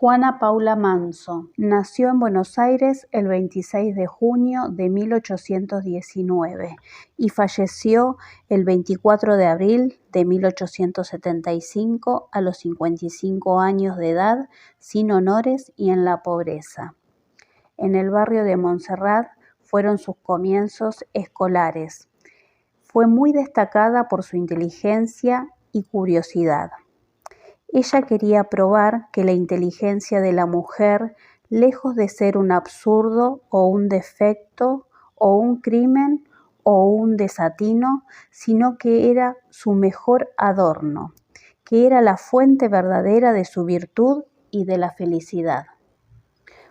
Juana Paula Manso nació en Buenos Aires el 26 de junio de 1819 y falleció el 24 de abril de 1875 a los 55 años de edad, sin honores y en la pobreza. En el barrio de Montserrat fueron sus comienzos escolares. Fue muy destacada por su inteligencia y curiosidad. Ella quería probar que la inteligencia de la mujer, lejos de ser un absurdo o un defecto o un crimen o un desatino, sino que era su mejor adorno, que era la fuente verdadera de su virtud y de la felicidad.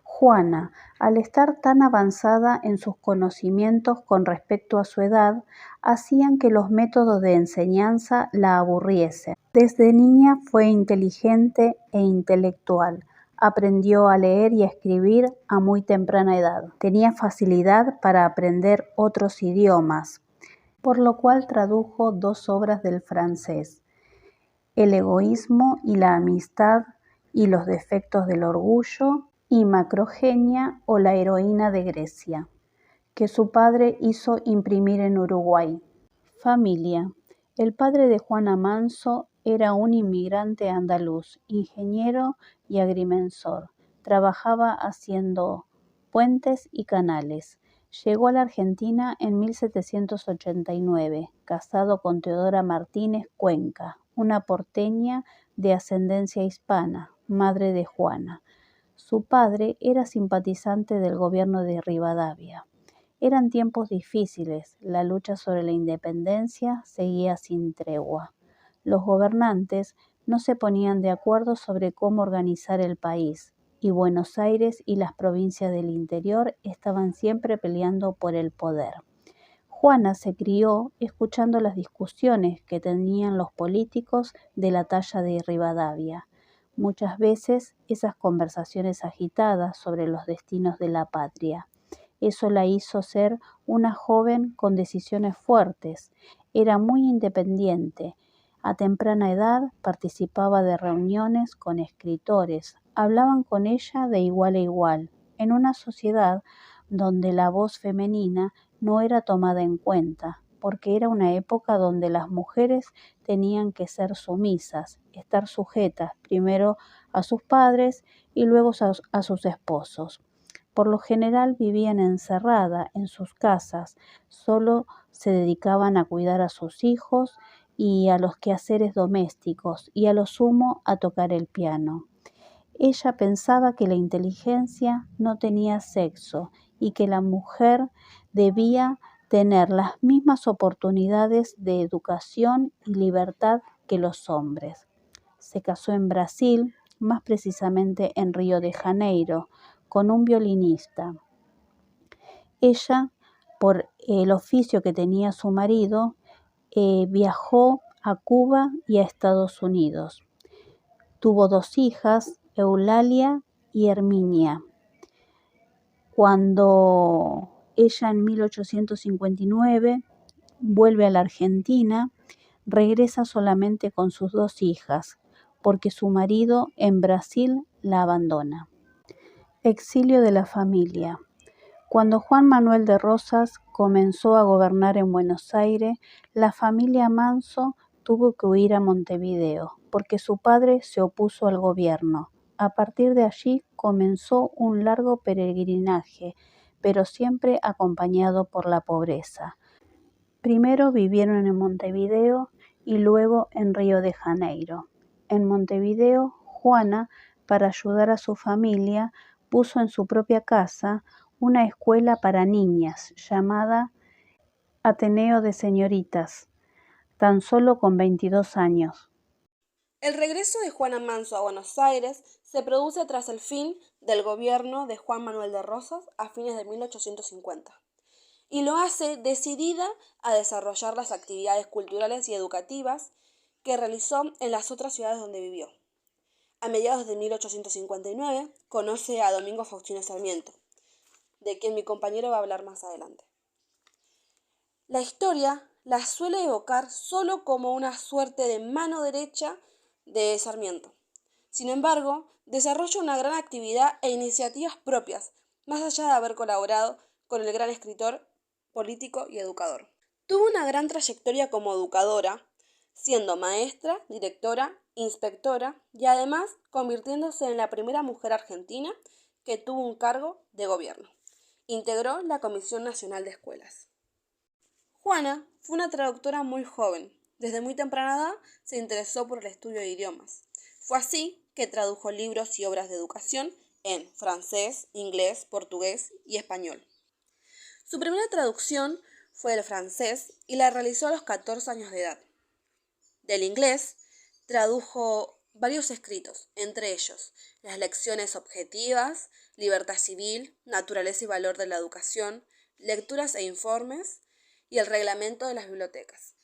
Juana, al estar tan avanzada en sus conocimientos con respecto a su edad, hacían que los métodos de enseñanza la aburriesen. Desde niña fue inteligente e intelectual. Aprendió a leer y a escribir a muy temprana edad. Tenía facilidad para aprender otros idiomas, por lo cual tradujo 2 obras del francés: El egoísmo y la amistad y los defectos del orgullo, y Macrogenia o la heroína de Grecia, que su padre hizo imprimir en Uruguay. Familia. El padre de Juana Manso era un inmigrante andaluz, ingeniero y agrimensor. Trabajaba haciendo puentes y canales. Llegó a la Argentina en 1789, casado con Teodora Martínez Cuenca, una porteña de ascendencia hispana, madre de Juana. Su padre era simpatizante del gobierno de Rivadavia. Eran tiempos difíciles, la lucha sobre la independencia seguía sin tregua. Los gobernantes no se ponían de acuerdo sobre cómo organizar el país, y Buenos Aires y las provincias del interior estaban siempre peleando por el poder. Juana se crió escuchando las discusiones que tenían los políticos de la talla de Rivadavia. Muchas veces esas conversaciones agitadas sobre los destinos de la patria. Eso la hizo ser una joven con decisiones fuertes. Era muy independiente. A temprana edad participaba de reuniones con escritores. Hablaban con ella de igual a igual, en una sociedad donde la voz femenina no era tomada en cuenta, porque era una época donde las mujeres tenían que ser sumisas, estar sujetas primero a sus padres y luego a sus esposos. Por lo general vivían encerradas en sus casas, solo se dedicaban a cuidar a sus hijos y a los quehaceres domésticos y a lo sumo a tocar el piano. Ella pensaba que la inteligencia no tenía sexo y que la mujer debía tener las mismas oportunidades de educación y libertad que los hombres. Se casó en Brasil, más precisamente en Río de Janeiro, con un violinista. Ella, por el oficio que tenía su marido, viajó a Cuba y a Estados Unidos. Tuvo 2 hijas, Eulalia y Herminia. Cuando ella en 1859 vuelve a la Argentina, regresa solamente con sus 2 hijas, porque su marido en Brasil la abandona. Exilio de la familia. Cuando Juan Manuel de Rosas comenzó a gobernar en Buenos Aires, la familia Manso tuvo que huir a Montevideo, porque su padre se opuso al gobierno. A partir de allí comenzó un largo peregrinaje, pero siempre acompañado por la pobreza. Primero vivieron en Montevideo y luego en Río de Janeiro. En Montevideo, Juana, para ayudar a su familia, puso en su propia casa una escuela para niñas llamada Ateneo de Señoritas, tan solo con 22 años. El regreso de Juana Manso a Buenos Aires se produce tras el fin del gobierno de Juan Manuel de Rosas a fines de 1850, y lo hace decidida a desarrollar las actividades culturales y educativas que realizó en las otras ciudades donde vivió. A mediados de 1859 conoce a Domingo Faustino Sarmiento, de quien mi compañero va a hablar más adelante. La historia la suele evocar solo como una suerte de mano derecha de Sarmiento. Sin embargo, desarrolla una gran actividad e iniciativas propias, más allá de haber colaborado con el gran escritor, político y educador. Tuvo una gran trayectoria como educadora, siendo maestra, directora, inspectora y además convirtiéndose en la primera mujer argentina que tuvo un cargo de gobierno. Integró la Comisión Nacional de Escuelas. Juana fue una traductora muy joven. Desde muy temprana edad se interesó por el estudio de idiomas. Fue así que tradujo libros y obras de educación en francés, inglés, portugués y español. Su primera traducción fue del francés y la realizó a los 14 años de edad. Del inglés tradujo varios escritos, entre ellos las lecciones objetivas, libertad civil, naturaleza y valor de la educación, lecturas e informes y el reglamento de las bibliotecas.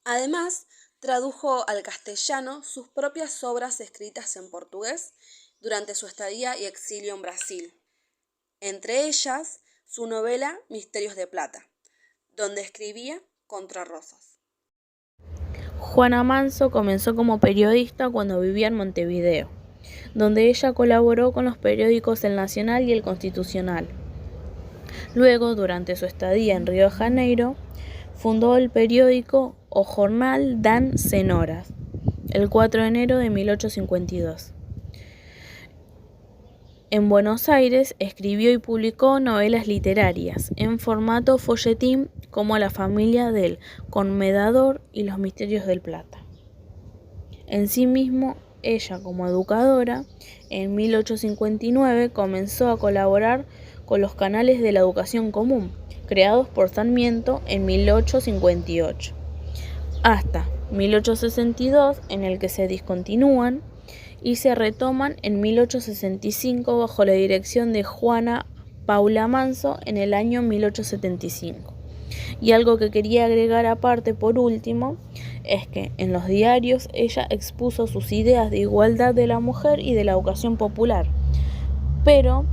Además, tradujo al castellano sus propias obras escritas en portugués durante su estadía y exilio en Brasil, entre ellas su novela Misterios de Plata, donde escribía contra Rosas. Juana Manso comenzó como periodista cuando vivía en Montevideo, donde ella colaboró con los periódicos El Nacional y El Constitucional. Luego, durante su estadía en Río de Janeiro, fundó el periódico O Jornal das Senhoras, el 4 de enero de 1852. En Buenos Aires escribió y publicó novelas literarias en formato folletín como La familia del Comendador y Los misterios del Plata. En sí mismo, ella como educadora, en 1859 comenzó a colaborar con los canales de la educación común, creados por Sarmiento en 1858, hasta 1862, en el que se discontinúan y se retoman en 1865 bajo la dirección de Juana Paula Manso en el año 1875. Y algo que quería agregar aparte por último es que en los diarios ella expuso sus ideas de igualdad de la mujer y de la educación popular, pero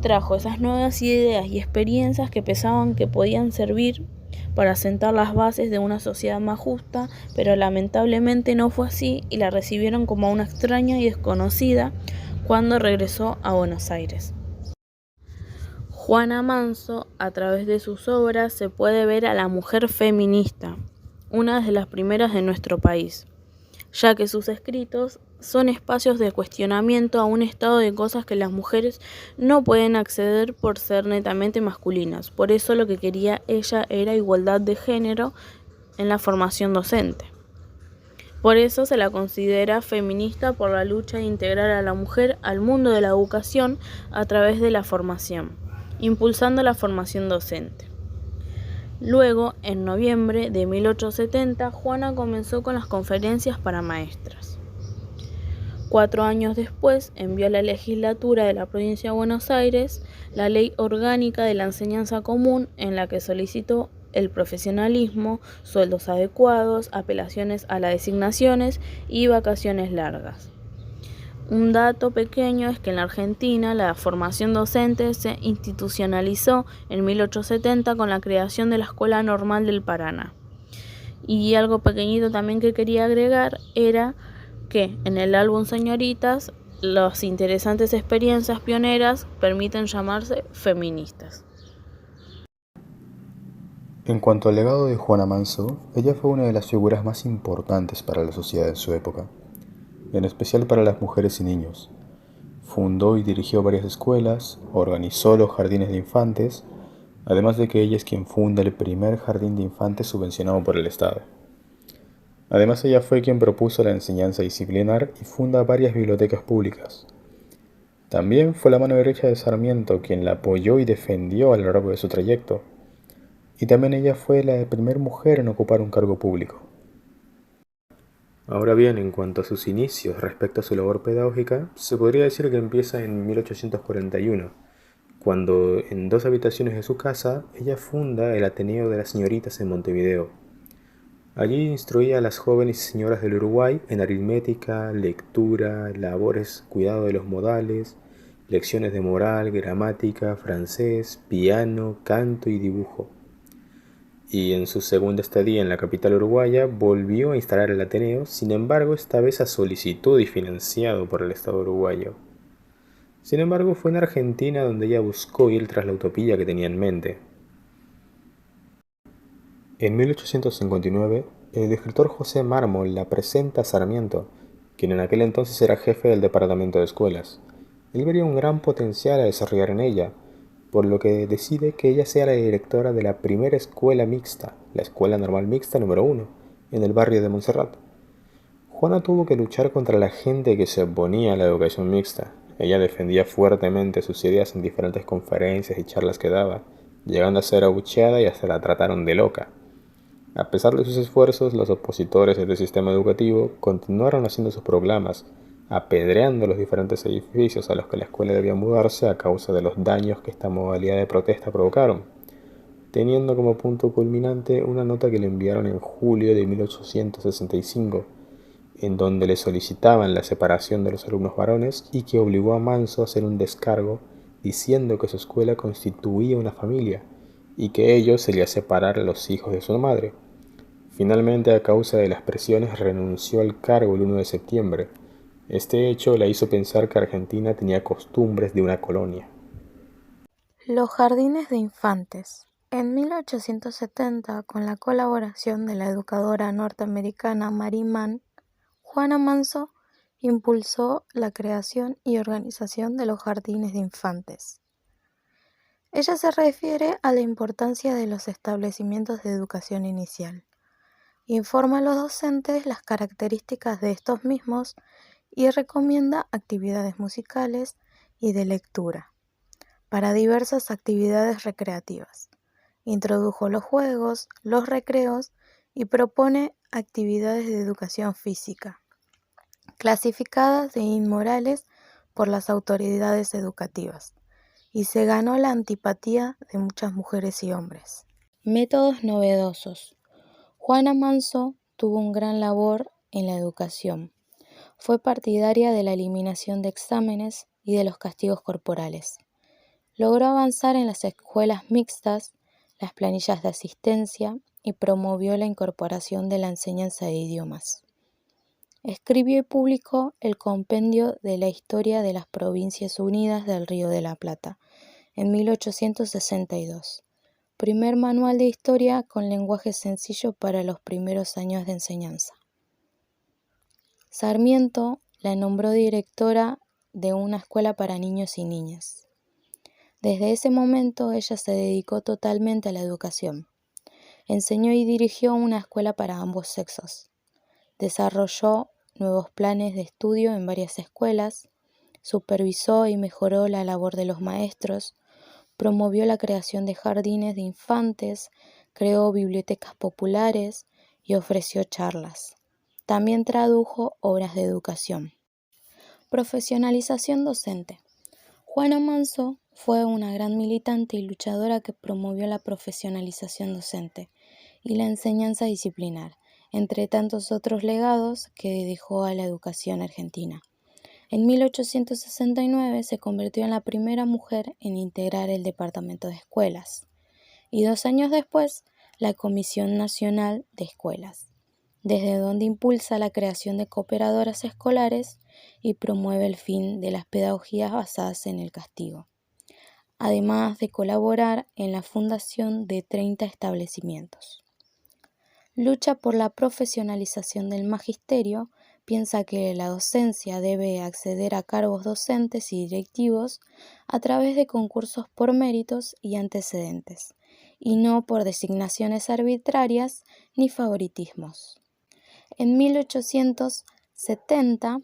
trajo esas nuevas ideas y experiencias que pensaban que podían servir para sentar las bases de una sociedad más justa, pero lamentablemente no fue así y la recibieron como una extraña y desconocida cuando regresó a Buenos Aires. Juana Manso, a través de sus obras, se puede ver a la mujer feminista, una de las primeras de nuestro país, ya que sus escritos son espacios de cuestionamiento a un estado de cosas que las mujeres no pueden acceder por ser netamente masculinas. Por eso lo que quería ella era igualdad de género en la formación docente. Por eso se la considera feminista por la lucha de integrar a la mujer al mundo de la educación a través de la formación, impulsando la formación docente. Luego, en noviembre de 1870, Juana comenzó con las conferencias para maestras. 4 años después, envió a la legislatura de la provincia de Buenos Aires la Ley Orgánica de la Enseñanza Común, en la que solicitó el profesionalismo, sueldos adecuados, apelaciones a las designaciones y vacaciones largas. Un dato pequeño es que en la Argentina la formación docente se institucionalizó en 1870 con la creación de la Escuela Normal del Paraná. Y algo pequeñito también que quería agregar era que en el álbum Señoritas las interesantes experiencias pioneras permiten llamarse feministas. En cuanto al legado de Juana Manso, ella fue una de las figuras más importantes para la sociedad de su época, en especial para las mujeres y niños. Fundó y dirigió varias escuelas, organizó los jardines de infantes, además de que ella es quien funda el primer jardín de infantes subvencionado por el Estado. Además, ella fue quien propuso la enseñanza disciplinar y funda varias bibliotecas públicas. También fue la mano derecha de Sarmiento quien la apoyó y defendió a lo largo de su trayecto. Y también ella fue la primera mujer en ocupar un cargo público. Ahora bien, en cuanto a sus inicios respecto a su labor pedagógica, se podría decir que empieza en 1841, cuando en 2 habitaciones de su casa ella funda el Ateneo de las Señoritas en Montevideo. Allí instruía a las jóvenes señoras del Uruguay en aritmética, lectura, labores, cuidado de los modales, lecciones de moral, gramática, francés, piano, canto y dibujo. y en su segunda estadía en la capital uruguaya volvió a instalar el Ateneo, sin embargo esta vez a solicitud y financiado por el Estado uruguayo. Sin embargo, fue en Argentina donde ella buscó ir tras la utopía que tenía en mente. En 1859, el escritor José Mármol la presenta a Sarmiento, quien en aquel entonces era jefe del departamento de escuelas. Él vería un gran potencial a desarrollar en ella, por lo que decide que ella sea la directora de la primera escuela mixta, la Escuela Normal Mixta número 1, en el barrio de Montserrat. Juana tuvo que luchar contra la gente que se oponía a la educación mixta. Ella defendía fuertemente sus ideas en diferentes conferencias y charlas que daba, llegando a ser abucheada y hasta la trataron de loca. A pesar de sus esfuerzos, los opositores del sistema educativo continuaron haciendo sus proclamas, apedreando los diferentes edificios a los que la escuela debía mudarse a causa de los daños que esta modalidad de protesta provocaron, teniendo como punto culminante una nota que le enviaron en julio de 1865, en donde le solicitaban la separación de los alumnos varones y que obligó a Manso a hacer un descargo diciendo que su escuela constituía una familia y que ellos se le separar a los hijos de su madre. Finalmente, a causa de las presiones, renunció al cargo el 1 de septiembre. Este hecho la hizo pensar que Argentina tenía costumbres de una colonia. Los jardines de infantes. En 1870, con la colaboración de la educadora norteamericana Mary Mann, Juana Manso impulsó la creación y organización de los jardines de infantes. Ella se refiere a la importancia de los establecimientos de educación inicial. Informa a los docentes las características de estos mismos y recomienda actividades musicales y de lectura para diversas actividades recreativas. Introdujo los juegos, los recreos y propone actividades de educación física, clasificadas de inmorales por las autoridades educativas, y se ganó la antipatía de muchas mujeres y hombres. Métodos novedosos. Juana Manso tuvo un gran labor en la educación. Fue partidaria de la eliminación de exámenes y de los castigos corporales. Logró avanzar en las escuelas mixtas, las planillas de asistencia y promovió la incorporación de la enseñanza de idiomas. Escribió y publicó el Compendio de la Historia de las Provincias Unidas del Río de la Plata en 1862. Primer manual de historia con lenguaje sencillo para los primeros años de enseñanza. Sarmiento la nombró directora de una escuela para niños y niñas. Desde ese momento ella se dedicó totalmente a la educación. Enseñó y dirigió una escuela para ambos sexos. Desarrolló nuevos planes de estudio en varias escuelas, supervisó y mejoró la labor de los maestros, promovió la creación de jardines de infantes, creó bibliotecas populares y ofreció charlas. También tradujo obras de educación. Profesionalización docente. Juana Manso fue una gran militante y luchadora que promovió la profesionalización docente y la enseñanza disciplinar, entre tantos otros legados que dejó a la educación argentina. En 1869 se convirtió en la primera mujer en integrar el Departamento de Escuelas y 2 años después la Comisión Nacional de Escuelas, desde donde impulsa la creación de cooperadoras escolares y promueve el fin de las pedagogías basadas en el castigo, además de colaborar en la fundación de 30 establecimientos. Lucha por la profesionalización del magisterio. Piensa que la docencia debe acceder a cargos docentes y directivos a través de concursos por méritos y antecedentes, y no por designaciones arbitrarias ni favoritismos. En 1870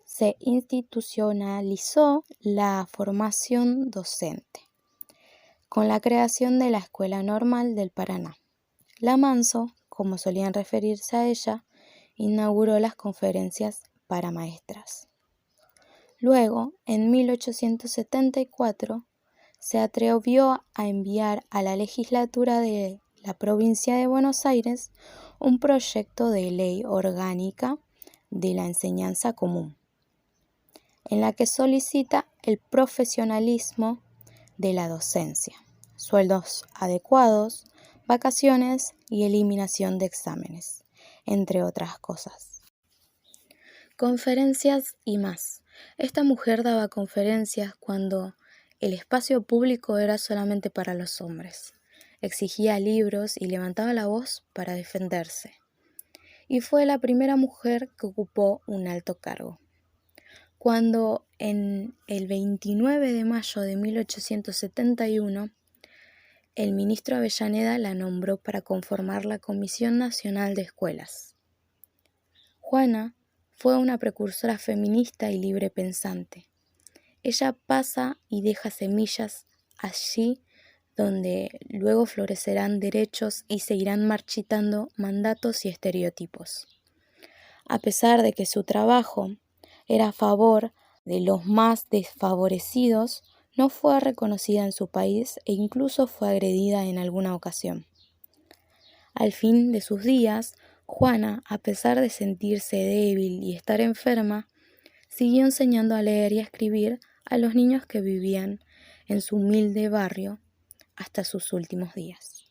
se institucionalizó la formación docente, con la creación de la Escuela Normal del Paraná. La Manso, como solían referirse a ella, inauguró las conferencias para maestras. Luego, en 1874, se atrevió a enviar a la legislatura de la provincia de Buenos Aires un proyecto de ley orgánica de la enseñanza común, en la que solicita el profesionalismo de la docencia, sueldos adecuados, vacaciones y eliminación de exámenes, entre otras cosas. Conferencias y más. Esta mujer daba conferencias cuando el espacio público era solamente para los hombres. Exigía libros y levantaba la voz para defenderse. Y fue la primera mujer que ocupó un alto cargo. Cuando en el 29 de mayo de 1871, el ministro Avellaneda la nombró para conformar la Comisión Nacional de Escuelas. Juana fue una precursora feminista y libre pensante. Ella pasa y deja semillas allí donde luego florecerán derechos y seguirán marchitando mandatos y estereotipos. A pesar de que su trabajo era a favor de los más desfavorecidos, no fue reconocida en su país e incluso fue agredida en alguna ocasión. Al fin de sus días, Juana, a pesar de sentirse débil y estar enferma, siguió enseñando a leer y a escribir a los niños que vivían en su humilde barrio hasta sus últimos días.